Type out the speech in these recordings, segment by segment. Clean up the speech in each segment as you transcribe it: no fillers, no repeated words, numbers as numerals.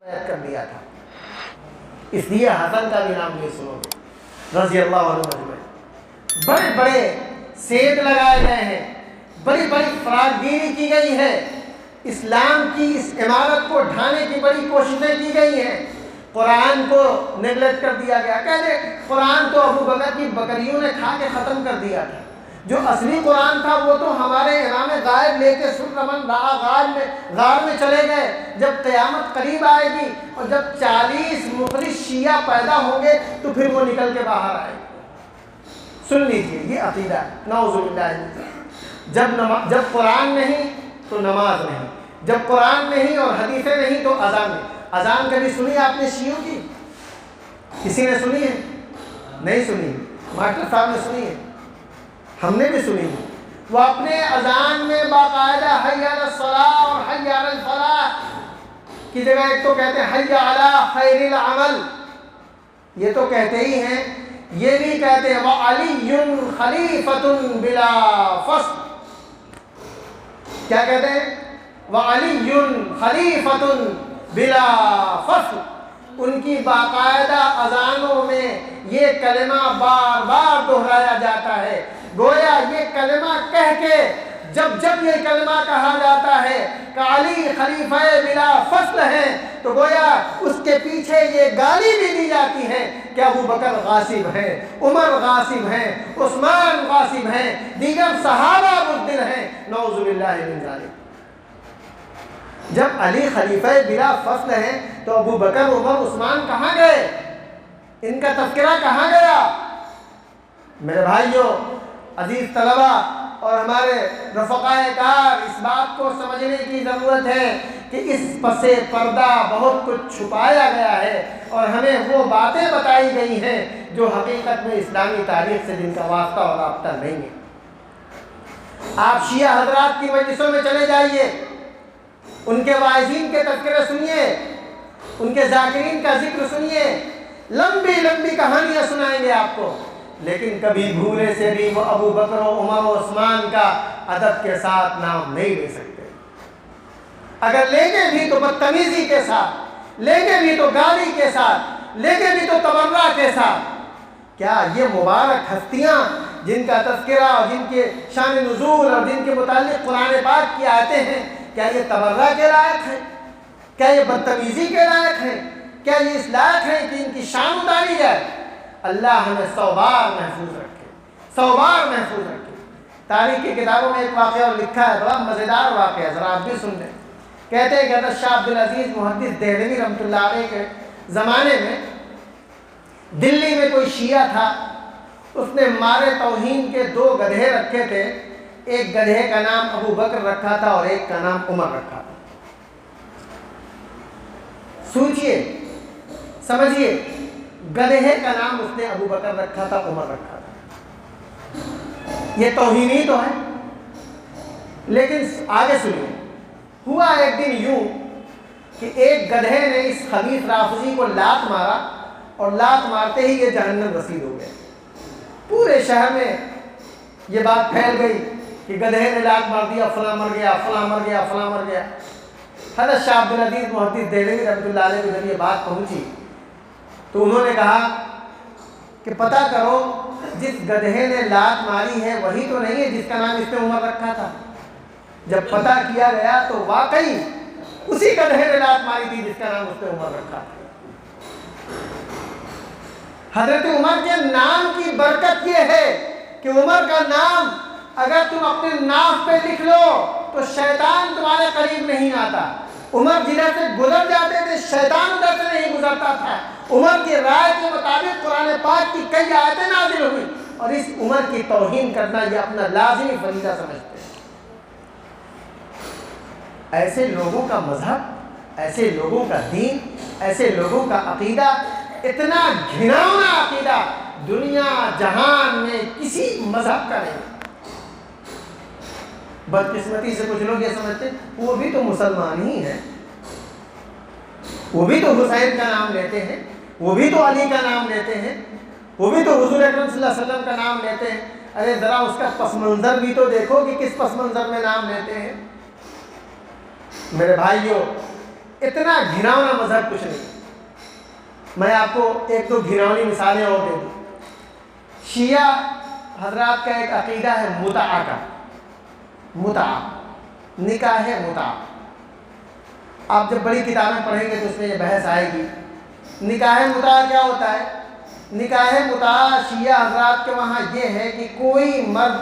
بیعت کر دیا تھا، اس لیے حسن کا بھی نام نہیں سنو گے رضی اللہ عنہ اجمعین۔ بڑے بڑے سیٹ لگائے گئے ہیں، بڑی بڑی فراگیری کی گئی ہے، اسلام کی اس عمارت کو ڈھانے کی بڑی کوششیں کی گئی ہیں، قرآن کو نیگلیکٹ کر دیا گیا۔ کہتے قرآن تو ابو بکر کی بکریوں نے کھا کے ختم کر دیا تھا، جو اصلی قرآن تھا وہ تو ہمارے امام غائب لے کے سرمن غار میں چلے گئے۔ جب قیامت قریب آئے گی اور جب 40 مخلص شیعہ پیدا ہوں گے تو پھر وہ نکل کے باہر آئے گی۔ سن لیجیے، یہ عقیدہ ہے، نعوذ باللہ۔ جب قرآن نہیں تو نماز نہیں، جب قرآن نہیں اور حدیثیں نہیں تو اذان نہیں۔ اذان کبھی سنی آپ نے شیعوں کی؟ کسی نے سنی ہے؟ نہیں سنی۔ ماسٹر صاحب نے سنی ہے، ہم نے بھی سنی ہے۔ وہ اپنے اذان میں باقاعدہ حی علی الصلاۃ اور حی علی الفلاح کی جگہ ایک تو کہتے ہیں حی علی خیر العمل، یہ تو کہتے ہی ہیں، یہ بھی کہتے ہیں وعلی خلیفۃ بلا فصل۔ کیا کہتے ہیں؟ وعلی خلیفۃ بلا فصل۔ ان کی باقاعدہ اذانوں میں یہ کلمہ بار بار دہرایا جاتا ہے، گویا یہ کلمہ کہہ کے جب یہ کلمہ کہا جاتا ہے کہ علی خلیفہ بلا فصل ہیں تو گویا اس کے پیچھے یہ گالی بھی دی جاتی ہے کہ ابو بکر غاصب ہیں، عمر غاصب ہیں، عثمان غاصب ہیں، دیگر صحابہ بزدل ہیں، نعوذ باللہ من ذالک۔ جب علی خلیفہ بلا فصل ہیں تو ابو بکر عمر عثمان کہاں گئے؟ ان کا تذکرہ کہاں گیا؟ میرے بھائیوں، عزیز طلبہ اور ہمارے رفقائے کار، اس بات کو سمجھنے کی ضرورت ہے کہ اس پس پردہ بہت کچھ چھپایا گیا ہے اور ہمیں وہ باتیں بتائی گئی ہیں جو حقیقت میں اسلامی تاریخ سے جن کا واسطہ اور رابطہ نہیں ہے۔ آپ شیعہ حضرات کی مجلسوں میں چلے جائیے، ان کے واعظین کے تذکرے سنیے، ان کے ذاکرین کا ذکر سنیے، لمبی لمبی کہانیاں سنائیں گے آپ کو، لیکن کبھی بھولے سے بھی وہ ابو بکر و عمر و عثمان کا ادب کے ساتھ نام نہیں لے سکتے۔ اگر لیں گے بھی تو بدتمیزی کے ساتھ، لیں گے بھی تو گالی کے ساتھ، لیں گے بھی تو تبرہ کے ساتھ۔ کیا یہ مبارک ہستیاں جن کا تذکرہ اور جن کے شان نزول اور جن کے متعلق قرآن پاک کی آیتیں ہیں، کیا یہ تبرہ کے لائق ہیں؟ کیا یہ بدتمیزی کے لائق ہیں؟ کیا یہ اس لائق ہیں کہ ان کی شان اتاری جائے؟ اللہ ہمیں 100 بار محفوظ رکھے، 100 بار محفوظ رکھے۔ تاریخ کی کتابوں میں ایک واقعہ اور لکھا ہے، بڑا مزیدار واقعہ ہے، ذرا آپ بھی سن لیں۔ کہتے ہیں کہ حضرت شاہ عبدالعزیز محدث دہلوی رحمۃ اللہ علیہ کے زمانے میں دلی میں کوئی شیعہ تھا، اس نے مارے توہین کے 2 گدھے رکھے تھے، ایک گدھے کا نام ابو بکر رکھا تھا اور ایک کا نام عمر رکھا تھا۔ سوچئے، سمجھئے، گدھے کا نام اس نے ابو بکر رکھا تھا، عمر رکھا تھا، یہ توہین ہی تو ہے۔ لیکن آگے سنیے، ہوا ایک دن یوں کہ ایک گدھے نے اس خبیث رافضی کو لات مارا اور لات مارتے ہی یہ جہنم رسید ہو گئے۔ پورے شہر میں یہ بات پھیل گئی کہ گدھے نے لات مار دیا، فلاں مر گیا، فلاں مر گیا، فلاں مر گیا۔ حضرت شاہ عبدالعزیز محدث دہلوی رحمۃ اللہ علیہ کو جب یہ بات پہنچی تو انہوں نے کہا کہ پتہ کرو جس گدھے نے لات ماری ہے وہی تو نہیں ہے جس کا نام اس نے عمر رکھا تھا۔ جب پتہ کیا گیا تو واقعی اسی گدھے نے لات ماری تھی جس کا نام اس نے عمر رکھا تھا۔ حضرت عمر کے نام کی برکت یہ ہے کہ عمر کا نام اگر تم اپنے ناف پہ لکھ لو تو شیطان تمہارے قریب نہیں آتا۔ عمر جدھر سے گزر جاتے تھے شیطان ادھر سے نہیں گزرتا تھا۔ عمر کی رائے کے مطابق قرآن پاک کی کئی آیتیں نازل ہوئی اور اس عمر کی توہین کرنا یہ اپنا لازمی فریضہ سمجھتے ہیں۔ ایسے لوگوں کا مذہب، ایسے لوگوں کا دین، ایسے لوگوں کا عقیدہ، اتنا گھناؤنا عقیدہ دنیا جہان میں کسی مذہب کا نہیں۔ بدقسمتی سے کچھ لوگ یہ سمجھتے ہیں وہ بھی تو مسلمان ہی ہیں، وہ بھی تو حسین کا نام لیتے ہیں، وہ بھی تو علی کا نام لیتے ہیں، وہ بھی تو حضور اکرم صلی اللہ علیہ وسلم کا نام لیتے ہیں۔ ارے ذرا اس کا پس منظر بھی تو دیکھو کہ کس پس منظر میں نام لیتے ہیں۔ میرے بھائیوں، اتنا گھناؤنا مذہب کچھ نہیں. میں آپ کو ایک دو گھناؤنی مثالیں اور دے دوں. شیعہ حضرات کا ایک عقیدہ ہے متعہ کا. متعہ نکاح متعہ. آپ جب بڑی کتابیں پڑھیں گے تو اس میں یہ بحث آئے گی. نکاح متعہ کیا ہوتا ہے؟ نکاح متعہ شیعہ حضرات کے وہاں یہ ہے کہ کوئی مرد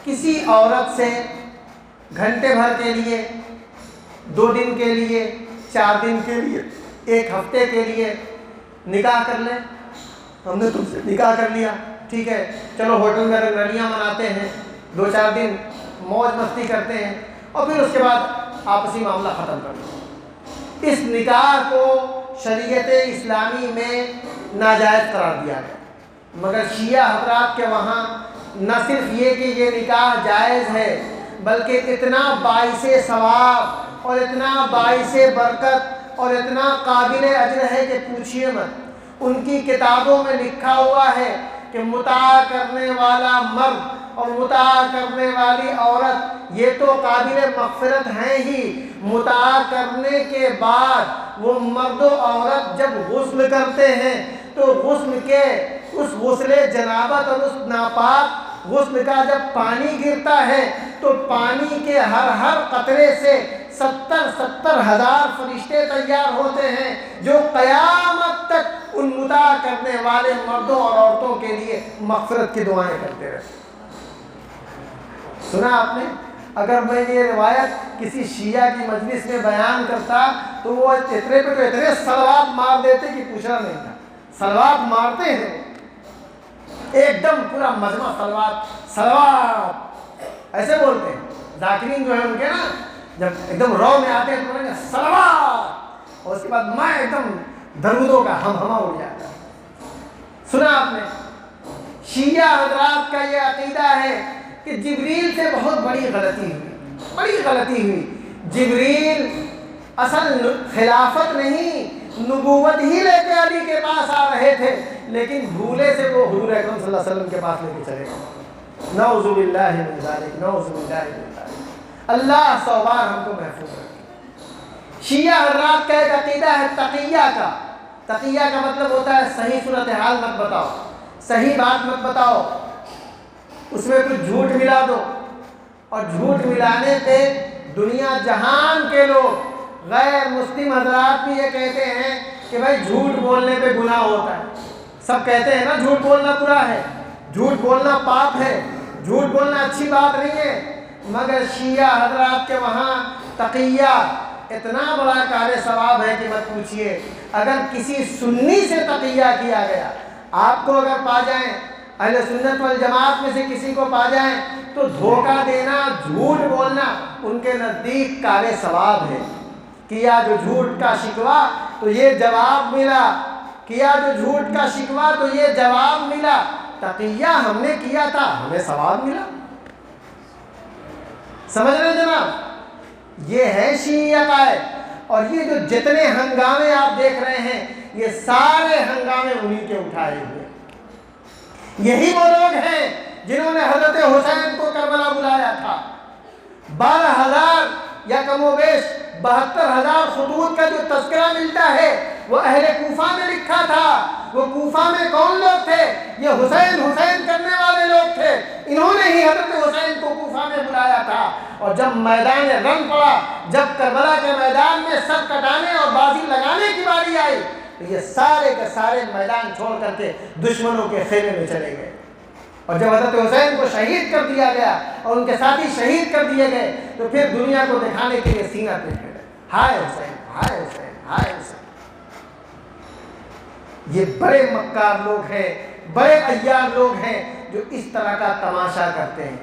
کسی عورت سے گھنٹے بھر کے لیے، 2 دن کے لیے، 4 دن کے لیے، 1 ہفتے کے لیے نکاح کر لیں. ہم نے تم سے نکاح کر لیا، ٹھیک ہے، چلو ہوٹل میں رنگرلیاں مناتے ہیں، 2-4 دن موج مستی کرتے ہیں، اور پھر اس کے بعد آپسی معاملہ ختم کر دو. اس نکاح کو شریعت اسلامی میں ناجائز قرار دیا گیا. مگر شیعہ حضرات کے وہاں نہ صرف یہ کہ یہ نکاح جائز ہے، بلکہ اتنا باعث ثواب اور اتنا باعث برکت اور اتنا قابل اجر ہے کہ پوچھیے مت. ان کی کتابوں میں لکھا ہوا ہے کہ متعہ کرنے والا مرد اور متعہ کرنے والی عورت یہ تو قابل مغفرت ہیں ہی، متعہ کرنے کے بعد وہ مرد و عورت جب غسل کرتے ہیں تو غسل کے اس غسل جنابت اور اس ناپاک غسل کا جب پانی گرتا ہے تو پانی کے ہر قطرے سے 70 ہزار فرشتے تیار ہوتے ہیں جو قیامت تک ان متعہ کرنے والے مردوں اور عورتوں کے لیے مغفرت کی دعائیں کرتے رہتے. سنا آپ نے؟ اگر میں یہ روایت کسی شیعہ کی مجلس میں بیان کرتا تو وہ اتنے پہ تو اتنے صلوات مار دیتے کہ پوچھنا نہیں تھا. صلوات مارتے ہیں ایک دم پورا مجمع صلوات ایسے بولتے ہیں. ذاکرین جو ہے ان کے نا جب ایک دم رو میں آتے ہیں تو بولیں گے صلوات، اور اس کے بعد میں ایک دم درودوں کا ہمہمہ اڑ جاتا ہے. سنا آپ نے؟ شیعہ حضرات کا یہ عقیدہ ہے کہ جبریل سے بہت بڑی غلطی ہوئی. جبریل اصل خلافت نہیں، نبوت ہی لے کے علی کے پاس آ رہے تھے، لیکن بھولے سے وہ حضور اکرم صلی اللہ علیہ وسلم کے پاس لے کے چلے گئے. نعوذ باللہ من ذالک، نعوذ باللہ من ذالک. اللہ 100 بار ہم کو محفوظ رکھے. شیعہ حضرات کا ایک عقیدہ ہے تقیہ کا. تقیہ کا مطلب ہوتا ہے صحیح صورتحال مت بتاؤ، صحیح بات مت بتاؤ، اس میں کچھ جھوٹ ملا دو. اور جھوٹ ملانے پہ دنیا جہان کے لوگ غیر مسلم حضرات بھی یہ کہتے ہیں کہ بھائی جھوٹ بولنے پہ گناہ ہوتا ہے. سب کہتے ہیں نا جھوٹ بولنا برا ہے، جھوٹ بولنا پاپ ہے، جھوٹ بولنا اچھی بات نہیں ہے. مگر شیعہ حضرات کے وہاں تقیہ اتنا بڑا کار ثواب ہے کہ مت پوچھیے. اگر کسی سنی سے تقیہ کیا گیا، آپ کو اگر پا جائیں، اہل سنت والجماعت میں سے کسی کو پا جائیں، تو دھوکہ دینا، جھوٹ بولنا ان کے نزدیک کار ثواب ہے. کیا جو جھوٹ کا شکوہ تو یہ جواب ملا، کیا جو جھوٹ کا شکوہ تو یہ جواب ملا. تقیہ ہم نے کیا تھا، ہمیں ثواب ملا. سمجھ رہے ہیں جناب؟ یہ ہے شیعہ عقائد. اور یہ جو جتنے ہنگامے آپ دیکھ رہے ہیں یہ سارے ہنگامے انہی کے اٹھائے ہوئے. یہی وہ لوگ ہیں جنہوں نے حضرت حسین کو کربلا بلایا تھا. 12,000 یا کم و بیش 72,000 خطوط کا جو تذکرہ ملتا ہے وہ اہل کوفہ میں لکھا تھا. وہ کوفہ میں کون لوگ تھے؟ یہ حسین کرنے والے لوگ تھے. انہوں نے ہی حضرت حسین کو کوفہ میں بلایا تھا. اور جب میدان رنگ پڑا، جب کربلا کے میدان میں سر کٹانے اور بازی لگانے کی باری آئی، تو یہ سارے کے سارے میدان چھوڑ کر کے دشمنوں کے خیمے میں چلے گئے. اور جب حضرت حسین کو شہید کر دیا گیا اور ان کے ساتھی شہید کر دیے گئے تو پھر دنیا کو دکھانے کے لیے سینہ پیٹ گئے، ہائے حسین، ہائے حسین، ہائے حسین. یہ بڑے مکار لوگ ہیں، بڑے عیار لوگ ہیں جو اس طرح کا تماشا کرتے ہیں.